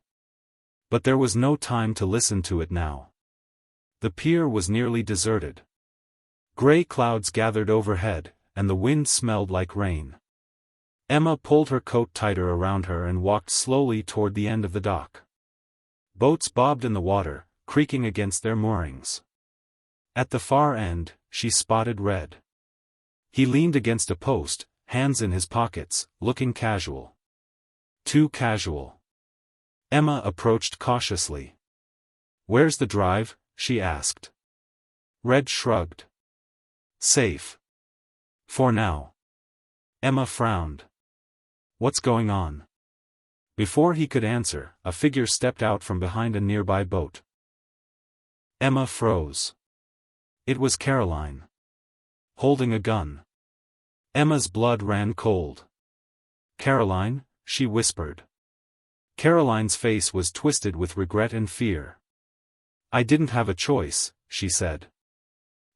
But there was no time to listen to it now. The pier was nearly deserted. Gray clouds gathered overhead, and the wind smelled like rain. Emma pulled her coat tighter around her and walked slowly toward the end of the dock. Boats bobbed in the water, creaking against their moorings. At the far end, she spotted Red. He leaned against a post, hands in his pockets, looking casual. Too casual. Emma approached cautiously. Where's the drive? She asked. Red shrugged. Safe. For now. Emma frowned. What's going on? Before he could answer, a figure stepped out from behind a nearby boat. Emma froze. It was Caroline. Holding a gun. Emma's blood ran cold. Caroline, she whispered. Caroline's face was twisted with regret and fear. I didn't have a choice, she said.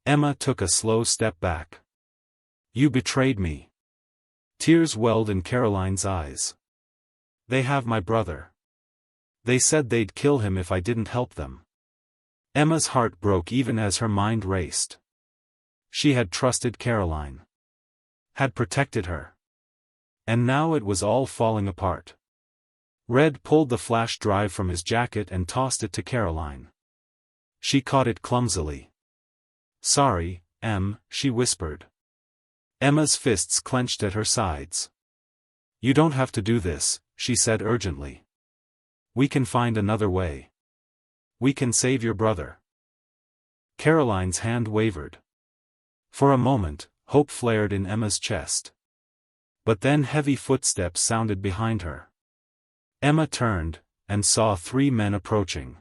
Emma took a slow step back. You betrayed me. Tears welled in Caroline's eyes. They have my brother. They said they'd kill him if I didn't help them. Emma's heart broke even as her mind raced. She had trusted Caroline. Had protected her. And now it was all falling apart. Red pulled the flash drive from his jacket and tossed it to Caroline. She caught it clumsily. Sorry, Em, she whispered. Emma's fists clenched at her sides. You don't have to do this, she said urgently. We can find another way. We can save your brother. Caroline's hand wavered. For a moment, hope flared in Emma's chest. But then heavy footsteps sounded behind her. Emma turned, and saw 3 men approaching.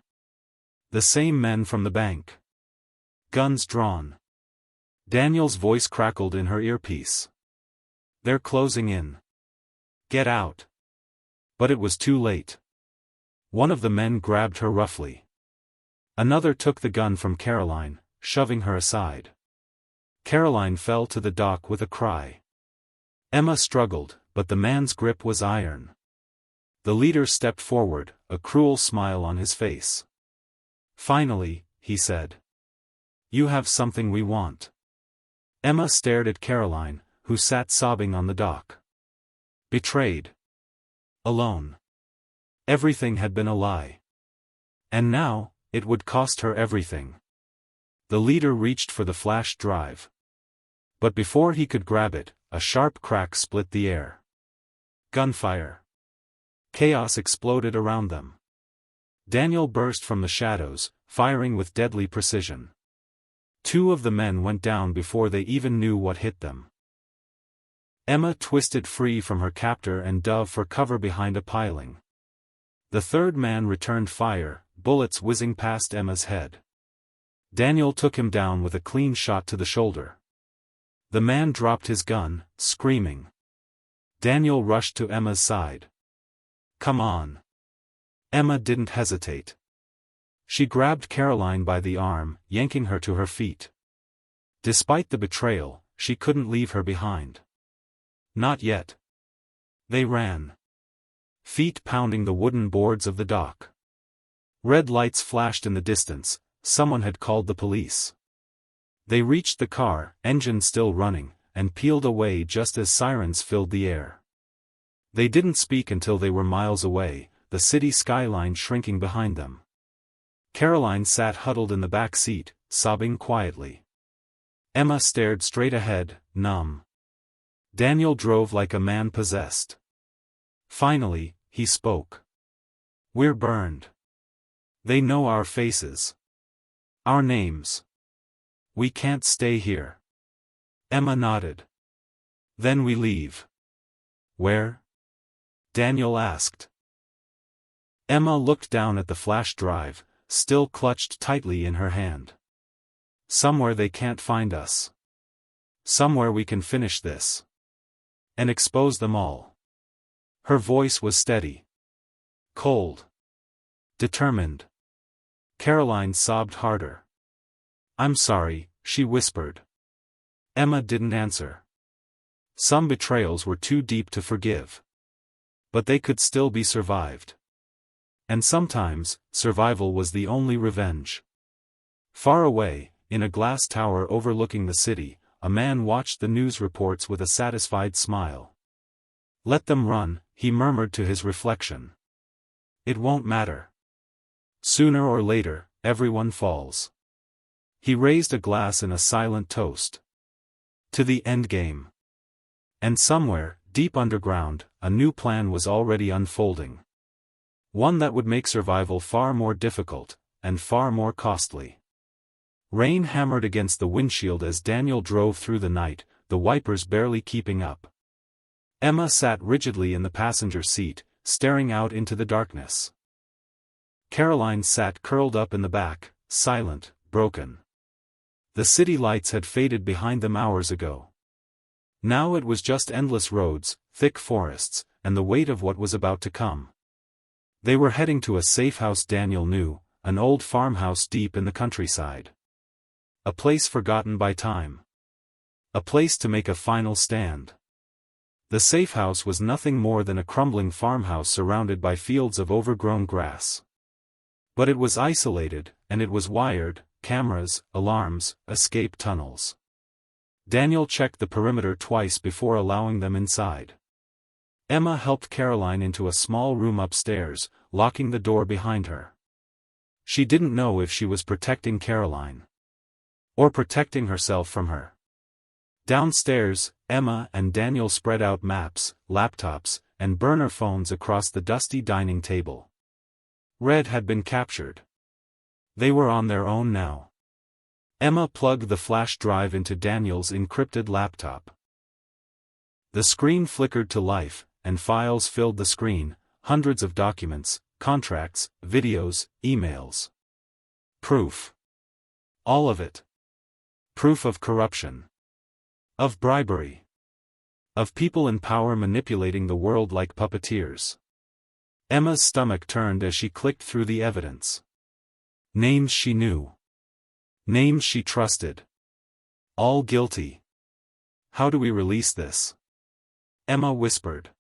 The same men from the bank. Guns drawn. Daniel's voice crackled in her earpiece. They're closing in. Get out. But it was too late. One of the men grabbed her roughly. Another took the gun from Caroline, shoving her aside. Caroline fell to the dock with a cry. Emma struggled, but the man's grip was iron. The leader stepped forward, a cruel smile on his face. Finally, he said. You have something we want. Emma stared at Caroline, who sat sobbing on the dock. Betrayed. Alone. Everything had been a lie. And now, it would cost her everything. The leader reached for the flash drive. But before he could grab it, a sharp crack split the air. Gunfire. Chaos exploded around them. Daniel burst from the shadows, firing with deadly precision. 2 of the men went down before they even knew what hit them. Emma twisted free from her captor and dove for cover behind a piling. The 3rd man returned fire, bullets whizzing past Emma's head. Daniel took him down with a clean shot to the shoulder. The man dropped his gun, screaming. Daniel rushed to Emma's side. "Come on." Emma didn't hesitate. She grabbed Caroline by the arm, yanking her to her feet. Despite the betrayal, she couldn't leave her behind. Not yet. They ran. Feet pounding the wooden boards of the dock. Red lights flashed in the distance, someone had called the police. They reached the car, engine still running, and peeled away just as sirens filled the air. They didn't speak until they were miles away, the city skyline shrinking behind them. Caroline sat huddled in the back seat, sobbing quietly. Emma stared straight ahead, numb. Daniel drove like a man possessed. Finally, he spoke. "We're burned. They know our faces. Our names. We can't stay here." Emma nodded. "Then we leave." "Where?" Daniel asked. Emma looked down at the flash drive, still clutched tightly in her hand. "Somewhere they can't find us. Somewhere we can finish this. And expose them all." Her voice was steady. Cold. Determined. Caroline sobbed harder. "I'm sorry," she whispered. Emma didn't answer. Some betrayals were too deep to forgive. But they could still be survived. And sometimes, survival was the only revenge. Far away, in a glass tower overlooking the city, a man watched the news reports with a satisfied smile. "Let them run," he murmured to his reflection. "It won't matter. Sooner or later, everyone falls." He raised a glass in a silent toast. To the endgame. And somewhere, deep underground, a new plan was already unfolding. One that would make survival far more difficult, and far more costly. Rain hammered against the windshield as Daniel drove through the night, the wipers barely keeping up. Emma sat rigidly in the passenger seat, staring out into the darkness. Caroline sat curled up in the back, silent, broken. The city lights had faded behind them hours ago. Now it was just endless roads, thick forests, and the weight of what was about to come. They were heading to a safe house Daniel knew, an old farmhouse deep in the countryside. A place forgotten by time. A place to make a final stand. The safe house was nothing more than a crumbling farmhouse surrounded by fields of overgrown grass. But it was isolated, and it was wired, cameras, alarms, escape tunnels. Daniel checked the perimeter twice before allowing them inside. Emma helped Caroline into a small room upstairs, locking the door behind her. She didn't know if she was protecting Caroline. Or protecting herself from her. Downstairs, Emma and Daniel spread out maps, laptops, and burner phones across the dusty dining table. Red had been captured. They were on their own now. Emma plugged the flash drive into Daniel's encrypted laptop. The screen flickered to life, and files filled the screen, hundreds of documents, contracts, videos, emails. Proof. All of it. Proof of corruption. Of bribery. Of people in power manipulating the world like puppeteers. Emma's stomach turned as she clicked through the evidence. Names she knew. Names she trusted. All guilty. How do we release this? Emma whispered.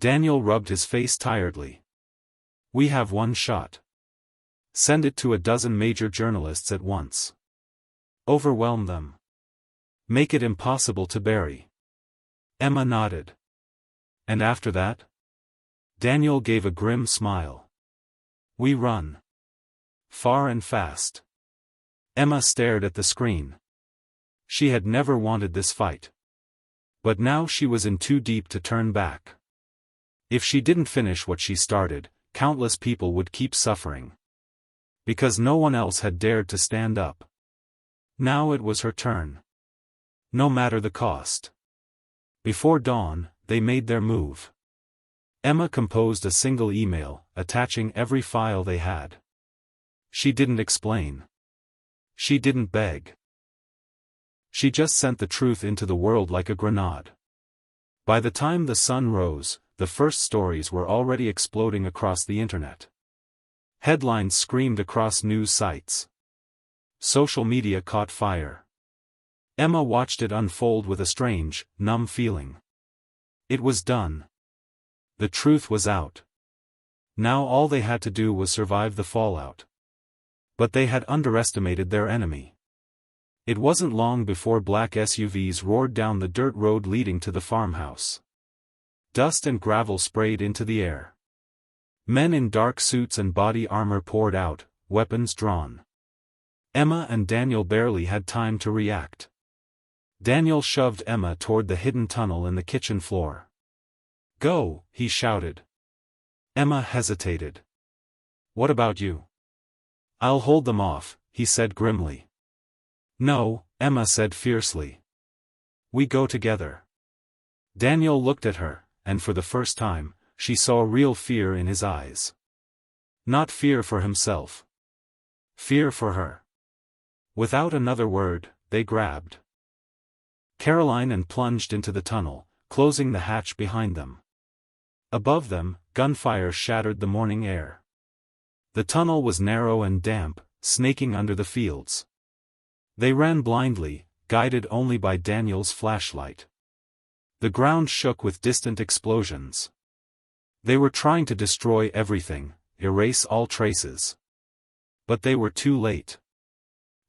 Daniel rubbed his face tiredly. We have one shot. Send it to a dozen major journalists at once. Overwhelm them. Make it impossible to bury. Emma nodded. And after that? Daniel gave a grim smile. We run. far and fast. Emma stared at the screen. She had never wanted this fight. But now she was in too deep to turn back. If she didn't finish what she started, countless people would keep suffering. Because no one else had dared to stand up. Now it was her turn. No matter the cost. Before dawn, they made their move. Emma composed a single email, attaching every file they had. She didn't explain. She didn't beg. She just sent the truth into the world like a grenade. By the time the sun rose, the first stories were already exploding across the internet. Headlines screamed across news sites. Social media caught fire. Emma watched it unfold with a strange, numb feeling. It was done. The truth was out. Now all they had to do was survive the fallout. But they had underestimated their enemy. It wasn't long before black SUVs roared down the dirt road leading to the farmhouse. Dust and gravel sprayed into the air. Men in dark suits and body armor poured out, weapons drawn. Emma and Daniel barely had time to react. Daniel shoved Emma toward the hidden tunnel in the kitchen floor. "Go," he shouted. Emma hesitated. "What about you?" "I'll hold them off," he said grimly. "No," Emma said fiercely. "We go together." Daniel looked at her, and for the first time, she saw real fear in his eyes. Not fear for himself. Fear for her. Without another word, they grabbed Caroline and plunged into the tunnel, closing the hatch behind them. Above them, gunfire shattered the morning air. The tunnel was narrow and damp, snaking under the fields. They ran blindly, guided only by Daniel's flashlight. The ground shook with distant explosions. They were trying to destroy everything, erase all traces. But they were too late.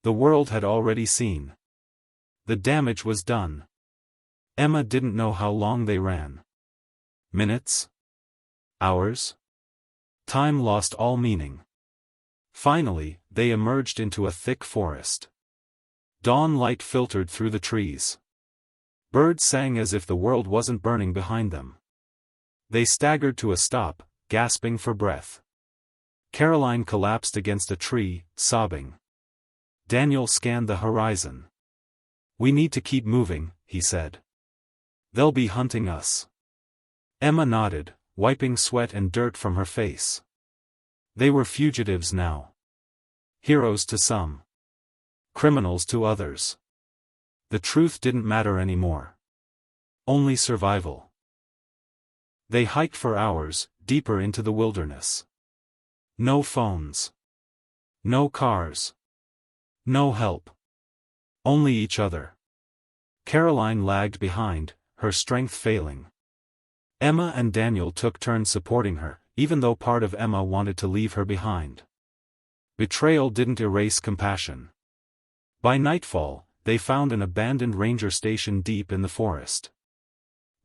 The world had already seen. The damage was done. Emma didn't know how long they ran. Minutes? Hours? Time lost all meaning. Finally, they emerged into a thick forest. Dawn light filtered through the trees. Birds sang as if the world wasn't burning behind them. They staggered to a stop, gasping for breath. Caroline collapsed against a tree, sobbing. Daniel scanned the horizon. "We need to keep moving," he said. "They'll be hunting us." Emma nodded, wiping sweat and dirt from her face. They were fugitives now. Heroes to some. Criminals to others. The truth didn't matter anymore. Only survival. They hiked for hours, deeper into the wilderness. No phones. No cars. No help. Only each other. Caroline lagged behind, her strength failing. Emma and Daniel took turns supporting her, even though part of Emma wanted to leave her behind. Betrayal didn't erase compassion. By nightfall, they found an abandoned ranger station deep in the forest.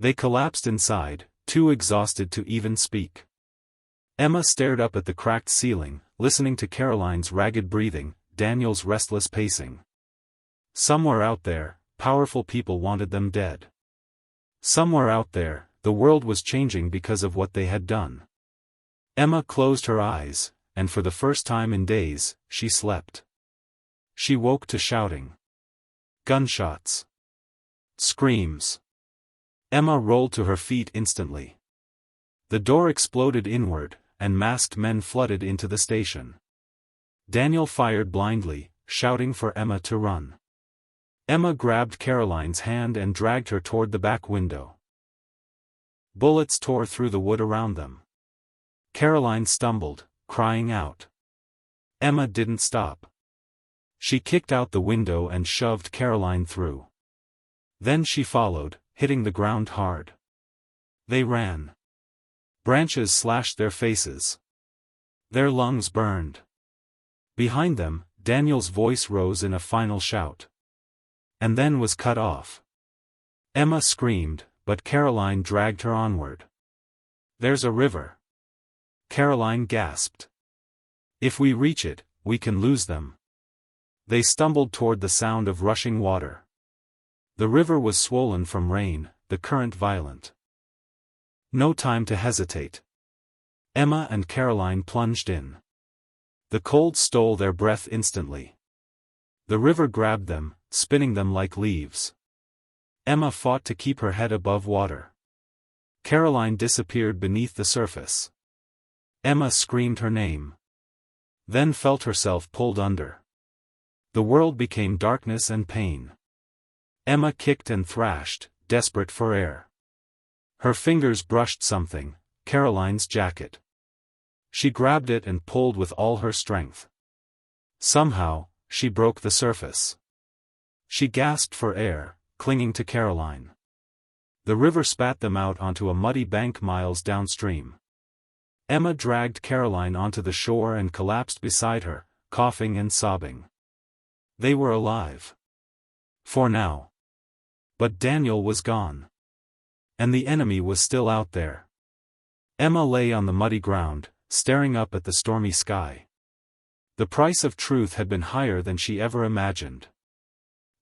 They collapsed inside, too exhausted to even speak. Emma stared up at the cracked ceiling, listening to Caroline's ragged breathing, Daniel's restless pacing. Somewhere out there, powerful people wanted them dead. Somewhere out there, the world was changing because of what they had done. Emma closed her eyes, and for the first time in days, she slept. She woke to shouting. Gunshots. Screams. Emma rolled to her feet instantly. The door exploded inward, and masked men flooded into the station. Daniel fired blindly, shouting for Emma to run. Emma grabbed Caroline's hand and dragged her toward the back window. Bullets tore through the wood around them. Caroline stumbled, crying out. Emma didn't stop. She kicked out the window and shoved Caroline through. Then she followed, hitting the ground hard. They ran. Branches slashed their faces. Their lungs burned. Behind them, Daniel's voice rose in a final shout. And then was cut off. Emma screamed, but Caroline dragged her onward. "There's a river." Caroline gasped. "If we reach it, we can lose them. They stumbled toward the sound of rushing water. The river was swollen from rain, the current violent. No time to hesitate. Emma and Caroline plunged in. The cold stole their breath instantly. The river grabbed them, spinning them like leaves. Emma fought to keep her head above water. Caroline disappeared beneath the surface. Emma screamed her name. Then felt herself pulled under. The world became darkness and pain. Emma kicked and thrashed, desperate for air. Her fingers brushed something, Caroline's jacket. She grabbed it and pulled with all her strength. Somehow, she broke the surface. She gasped for air, clinging to Caroline. The river spat them out onto a muddy bank miles downstream. Emma dragged Caroline onto the shore and collapsed beside her, coughing and sobbing. They were alive. For now. But Daniel was gone. And the enemy was still out there. Emma lay on the muddy ground, staring up at the stormy sky. The price of truth had been higher than she ever imagined.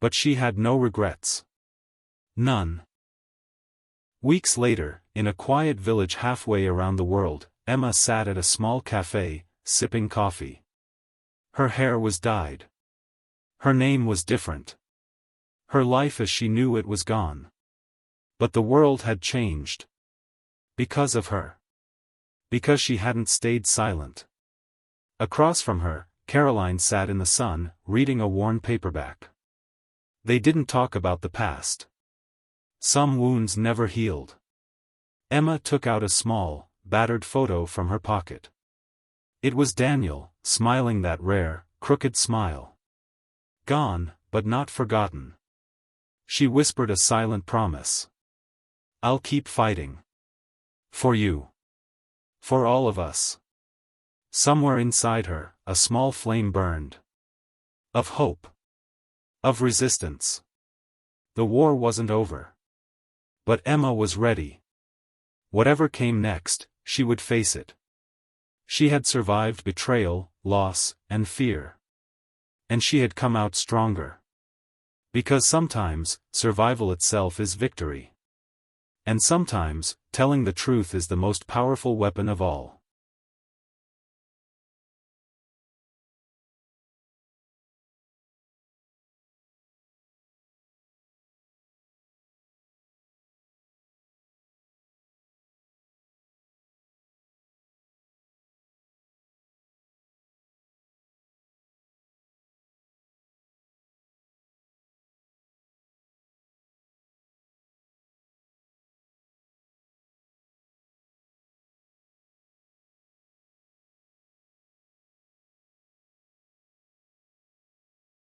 But she had no regrets. None. Weeks later, in a quiet village halfway around the world, Emma sat at a small cafe, sipping coffee. Her hair was dyed. Her name was different. Her life as she knew it was gone. But the world had changed. Because of her. Because she hadn't stayed silent. Across from her, Caroline sat in the sun, reading a worn paperback. They didn't talk about the past. Some wounds never healed. Emma took out a small, battered photo from her pocket. It was Daniel, smiling that rare, crooked smile. Gone, but not forgotten. She whispered a silent promise. I'll keep fighting. For you. For all of us. Somewhere inside her, a small flame burned. Of hope. Of resistance. The war wasn't over. But Emma was ready. Whatever came next, she would face it. She had survived betrayal, loss, and fear. And she had come out stronger. Because sometimes, survival itself is victory. And sometimes, telling the truth is the most powerful weapon of all.